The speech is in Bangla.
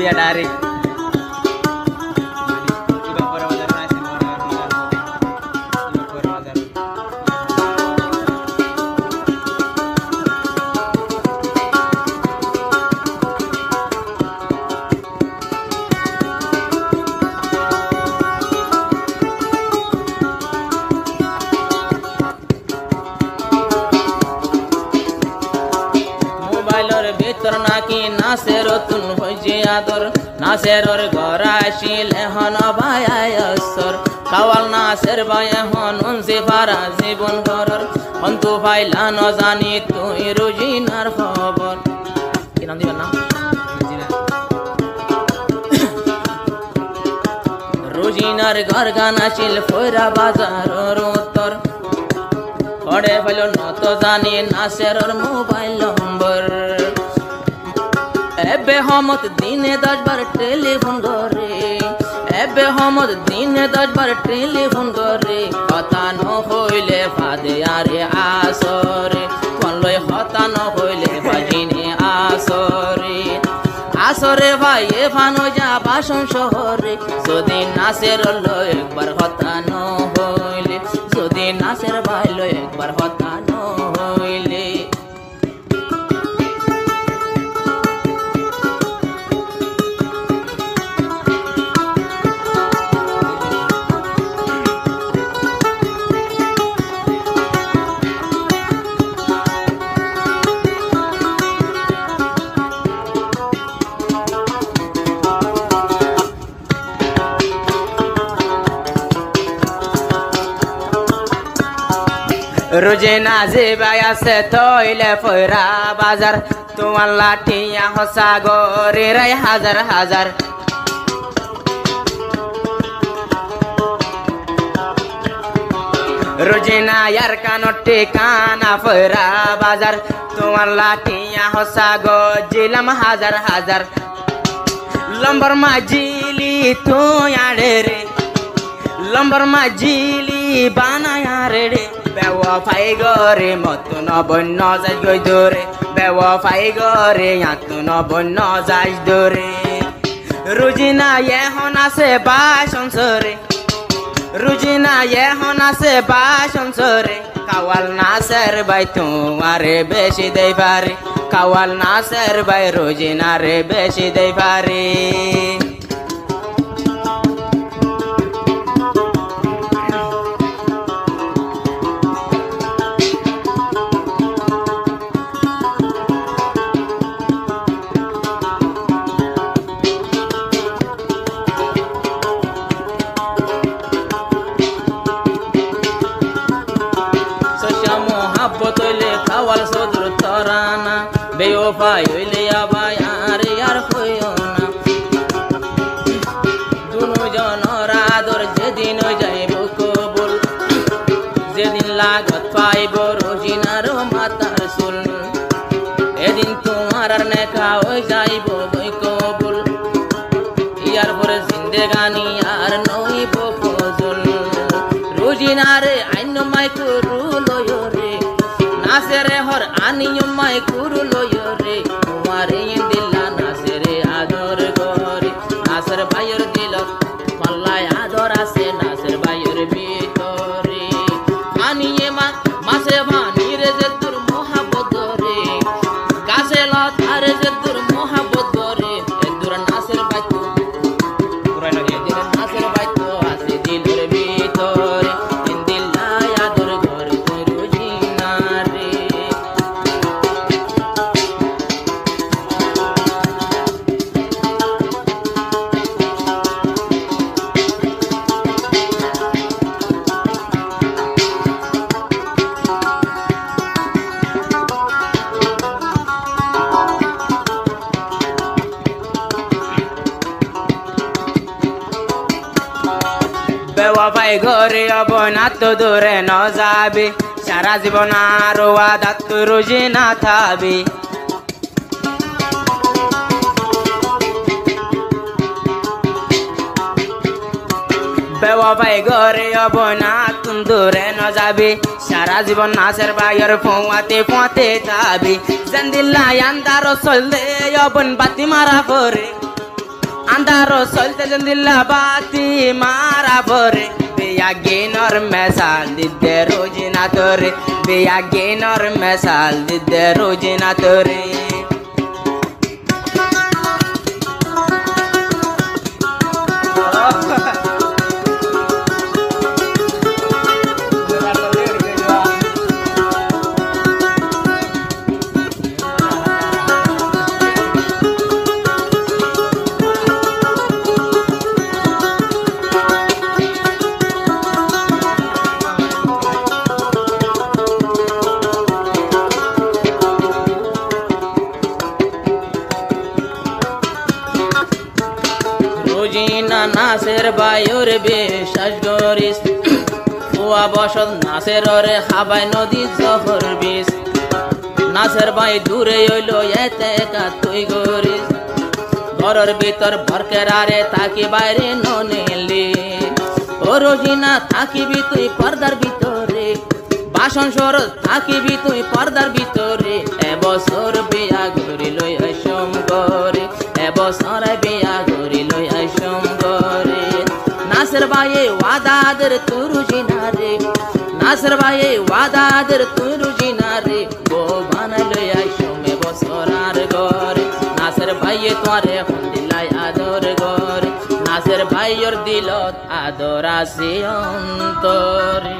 biar dari নাকি নাসের তুন হইছে আদর নাসেরর ঘর আসিলে হন ভাইয়াসর কাওয়াল নাসের ভাই হন উনসে পারা জীবন ঘরর অন্তু পাইলা ন জানি তুই রোজিনার খবর কি নাম দিবেন না রোজিনার ঘর গান আসিল ফয়রা বাজারর উত্তর পড়ে পাইল নত জানি নাসেরর মোবাইল নম্বর এবে হমত দিনে 10 বার টেলিফোন করে এবে হমত দিনে 10 বার টেলিফোন করে কথা ন হইলে ফাদে আরে আসরে কোন লই কথা ন হইলে বাজিনে আসরে আসরে ভাই এ ফানো যা বাসন শহরে যদি নাসের লই একবার কথা ন হইলে যদি নাসের ভাই লই একবার কথা ন হইলে রোজিনা যে ভাই আছে তইলে ফয়রা বাজার তোমার লাঠিয়া হসা গরে রাই হাজার হাজার রোজিনা ইয়ার কানটে কানা ফয়রা বাজার তোমার লাঠিয়া হসা গজিলাম হাজার হাজার লম্বর মাজিলি তুই আড়ে রে লম্বর মাজিলি বানায়া রে বেওয়াফাই গরে মতন বন্য যাই গই দরে বেওয়াফাই গরে আতুন বন্য যাই দরে রোজিনা এখন আছে বাসন সরে রোজিনা এখন আছে বাসন সরে কাওয়াল নাসের ভাই তোমারে বেশি দেই পারে কাওয়াল নাসের ভাই রোজিনারে বেশি দেই পারে কাওয়াল সদর তরানা বেওফাই হইলে আবার আর হইও না দুনো জনের আদর যেদিন যাইব কবুল যেদিন লাগত পাইব রোজিনার মাতার চুল এদিন তোমার আর নেখা হয়ে যাইব বই কবুল ইয়ার পরে জিন্দেগানি আর নইব ফজল রোজিনারে আইন মাই করু লয়রে নাসেরে হর আনিয়ম মাই কুরু লয়রে তোমারে দিলা নাসেরে আদর করে নাসের ভাইয়ের দিল পাল্লায় আদর আছে নাসের ভাইয়ের ভিতরে আনিয়ে মাসে ভানিরে যে তোর মহাব্বত রে গাছে লতারে যে তোর মহাব্বত রে তোর নাসের ভাই তো পুরাই না দিয়ে দিলে নাসের ভাই তো আছে দিলের ভিতরে দিলা আদর করে তুই রোজিনা বেওয়াফাই ঘরে অবনা তো দূরে ন যাবে সারা জীবন আরো আদাত তুই রোজিনা থাকবি বেওয়াফাই ঘরে অবনা তুম দূরে ন যাবে সারা জীবন নাসের ভাইয়ের ফোয়াতে ফোয়াতে যাবি জানদিল্লা আন্দার চললে অবন বাতি মারা করে আন্ধারো চলতে দিল্লা বাতি মারা পরে বিয়া গেনর মেসাল দিতে রোজিনা তোরে বিয়া গেনর মেসাল দিতে রোজিনা তোরে রোজিনা নাসের বায়ুর বিশ্বাস করিস কুয়া বসত নাসের রে হাবাই নদী জহর বিষ নাসের বাই দূরে হইল এতে তুই করিস ঘরের ভিতর ভরকেরারে তাকি বাইরে ননেলি ও রোজিনা থাকিবি তুই পর্দার ভিতরে বাসন সর থাকিবি তুই পর্দার ভিতরে এবছর বিয়া ঘুরি লই আইসম করে এবছর বিয়া ঘুরি লই আইসম করে নাসের ভাইয়ে ওয়াদাদের তুই রোজিনা রে নাসের ভাইয়ে ওয়াদাদের তুই রোজিনা রে ও বানাই লই আইসম এবছর আর ঘরে নাসের ভাইয়ে তোরে এখন দিলাই আদর ঘরে নাসের ভাইয়ের দিলত আদর আছে অন্তরে।